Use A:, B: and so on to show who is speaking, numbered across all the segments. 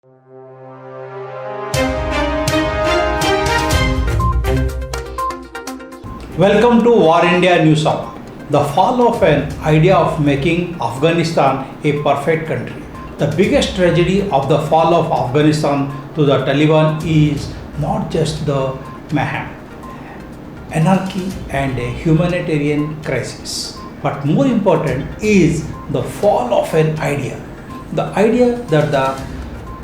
A: Welcome to VARINDIA News Hour. The fall of an idea of making Afghanistan a perfect country. The biggest tragedy of the fall of Afghanistan to the Taliban is not just the mayhem, anarchy and a humanitarian crisis, but more important is the fall of an idea. The idea that the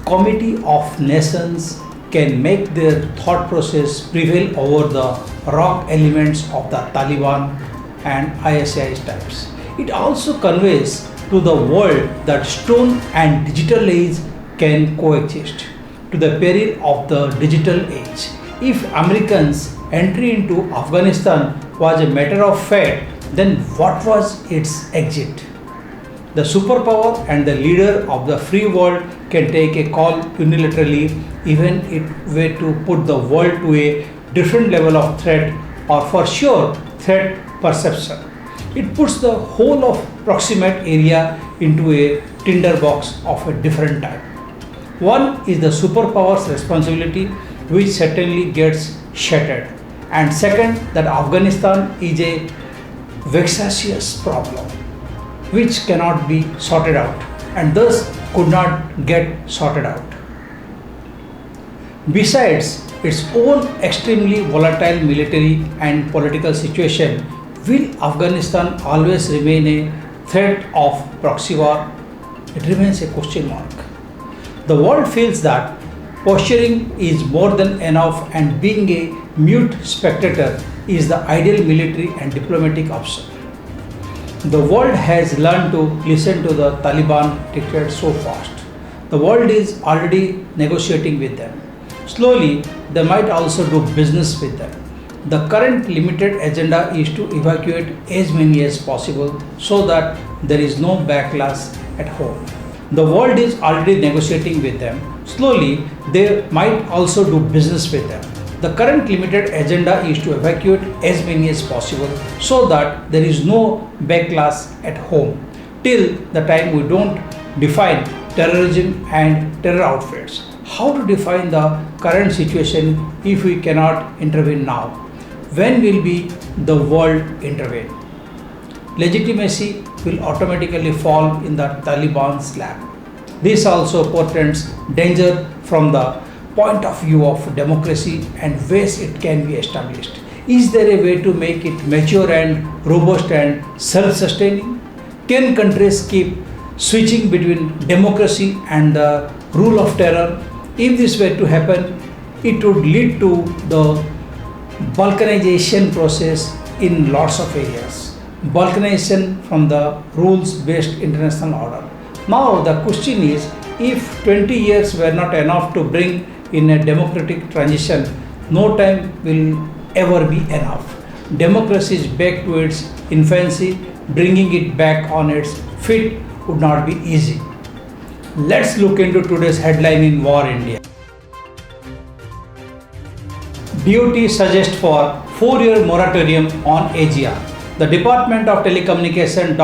A: comity of nations can make their thought process prevail over the rock elements of the Taliban and ISI types. It also conveys to the world that stone and digital age can coexist, to the peril of the digital age. If Americans' entry into Afghanistan was a matter of fate, then what was its exit? The superpower and the leader of the free world can take a call unilaterally, even if it were to put the world to a different level of threat, or for sure threat perception. It puts the whole of proximate area into a tinderbox of a different type. One is the superpower's responsibility, which certainly gets shattered, and second, that Afghanistan is a vexatious problem which cannot be sorted out and thus could not get sorted out. Besides its own extremely volatile military and political situation, will Afghanistan always remain a threat of proxy war? It remains a question mark. The world feels that posturing is more than enough and being a mute spectator is the ideal military and diplomatic option. The world has learned to listen to the Taliban dictate so fast. The world is already negotiating with them. Slowly, they might also do business with them. The current limited agenda is to evacuate as many as possible so that there is no backlash at home. The world is already negotiating with them. Slowly, they might also do business with them. The current limited agenda is to evacuate as many as possible so that there is no backlash at home till the time we don't define terrorism and terror outfits. How to define the current situation if we cannot intervene now? When will be the world intervene? Legitimacy will automatically fall in the Taliban's lap. This also portends danger from the point of view of democracy and ways it can be established. Is there a way to make it mature and robust and self-sustaining? Can countries keep switching between democracy and the rule of terror? If this were to happen, it would lead to the balkanization process in lots of areas. Balkanization from the rules-based international order. Now the question is, if 20 years were not enough to bring in a democratic transition, no time will ever be enough. Democracy is back to its infancy. Bringing it back on its feet would not be easy. Let's look into today's headline in VARINDIA. DoT suggests for 4-year moratorium on AGR. The Department of Telecommunication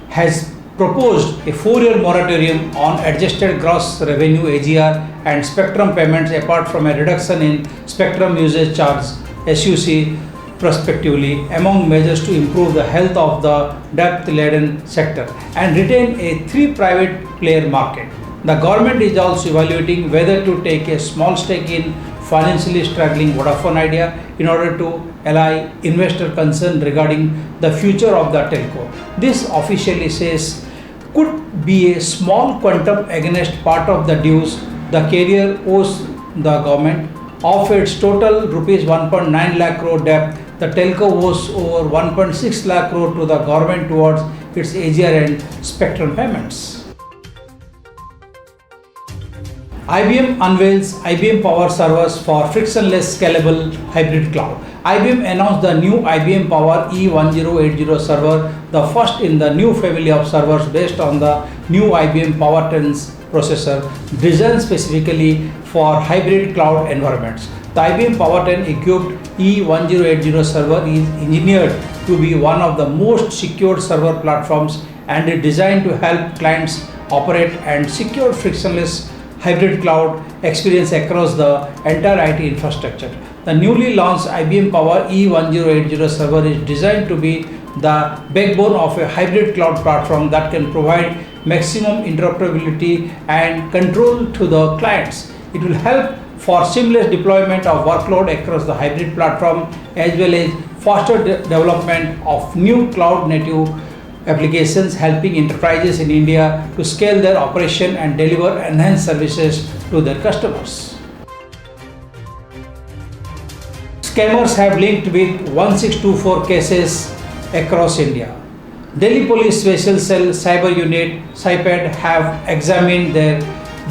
A: has proposed a 4-year moratorium on adjusted gross revenue AGR and spectrum payments apart from a reduction in spectrum usage charge SUC prospectively, among measures to improve the health of the debt-laden sector and retain a 3 private player market. The government is also evaluating whether to take a small stake in financially struggling Vodafone Idea in order to allay investor concern regarding the future of the telco. This officially says could be a small quantum against part of the dues the carrier owes the government. Of its total rupees 1.9 lakh crore debt, the telco owes over 1.6 lakh crore to the government towards its AGR and spectrum payments. IBM unveils IBMPowerservers for frictionless scalable hybrid cloud. IBM announced the new IBM Power E1080 server, the first in the new family of servers based on the new IBM Power 10's processor, designed specifically for hybrid cloud environments. The IBM Power 10 equipped E1080 server is engineered to be one of the most secured server platforms and is designed to help clients operate and secure frictionless hybrid cloud experience across the entire IT infrastructure. The newly launched IBM Power E1080 server is designed to be the backbone of a hybrid cloud platform that can provide maximum interoperability and control to the clients. It will help for seamless deployment of workload across the hybrid platform as well as faster development of new cloud native applications, helping enterprises in India to scale their operation and deliver enhanced services to their customers. Scammers have linked with 1624 cases across India. Delhi Police Special Cell Cyber Unit (CyPAD) have examined their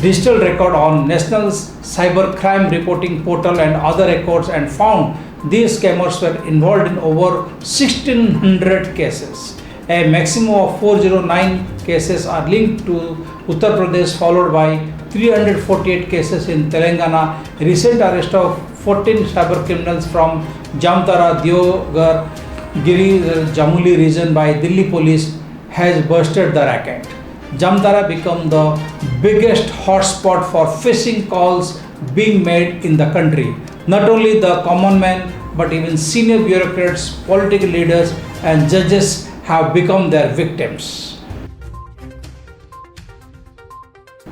A: digital record on National Cyber Crime Reporting Portal and other records and found these scammers were involved in over 1600 cases. A maximum of 409 cases are linked to Uttar Pradesh, followed by 348 cases in Telangana. Recent arrest of 14 cyber criminals from Jamtara, Deoghar, Giri, Jamuli region by Delhi police has busted the racket. Jamtara became the biggest hotspot for phishing calls being made in the country. Not only the common man, but even senior bureaucrats, political leaders, and judges have become their victims.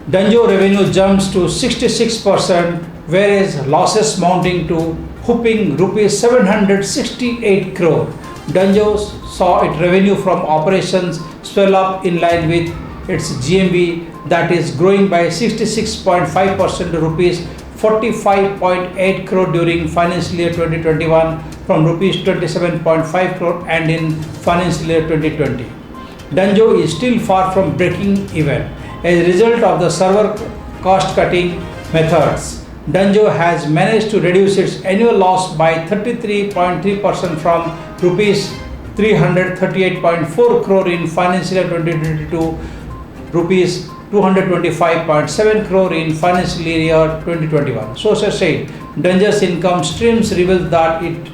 A: Dunzo revenue jumps to 66%, whereas losses mounting to whopping rupees 768 crore. Dunzo saw its revenue from operations swell up in line with its GMV, that is growing by 66.5% to rupees 45.8 crore during financial year 2021 from rupees 27.5 crore and in financial year 2020. Dunzo is still far from breaking even. As a result of the server cost cutting methods, Dunzo has managed to reduce its annual loss by 33.3% from rupees 338.4 crore in financial year 2022 to rupees 225.7 crore in financial year 2021. Sources say Dunzo's income streams reveal that it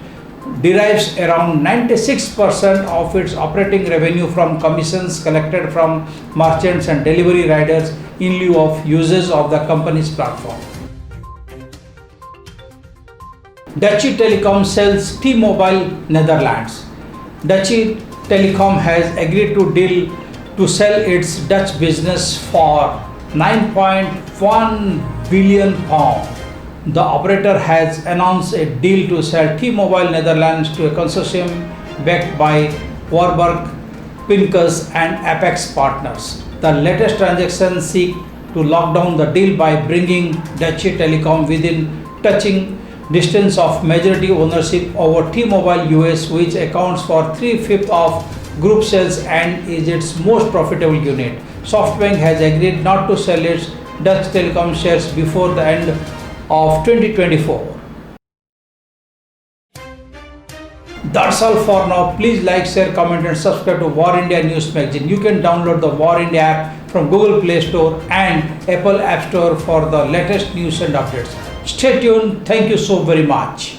A: derives around 96% of its operating revenue from commissions collected from merchants and delivery riders in lieu of users of the company's platform. DeutscheTelekom sells TMobile Netherlands. DeutscheTelekom has agreed to deal to sell its Dutch business for £9.1 billion. The operator has announced a deal to sell TMobile Netherlands to a consortium backed by Warburg, Pincus and Apex partners. The latest transactions seek to lock down the deal by bringing DeutscheTelekom within touching distance of majority ownership over T-Mobile US, which accounts for 3/5 of group sales and is its most profitable unit. SoftBank has agreed not to sell its DeutscheTelekom shares before the end of 2024. That's all for now. Please like, share, comment and subscribe to VARINDIA News Magazine. You can download the VARINDIA app from Google Play Store and Apple App Store for the latest news and updates. Stay tuned. Thank you so very much.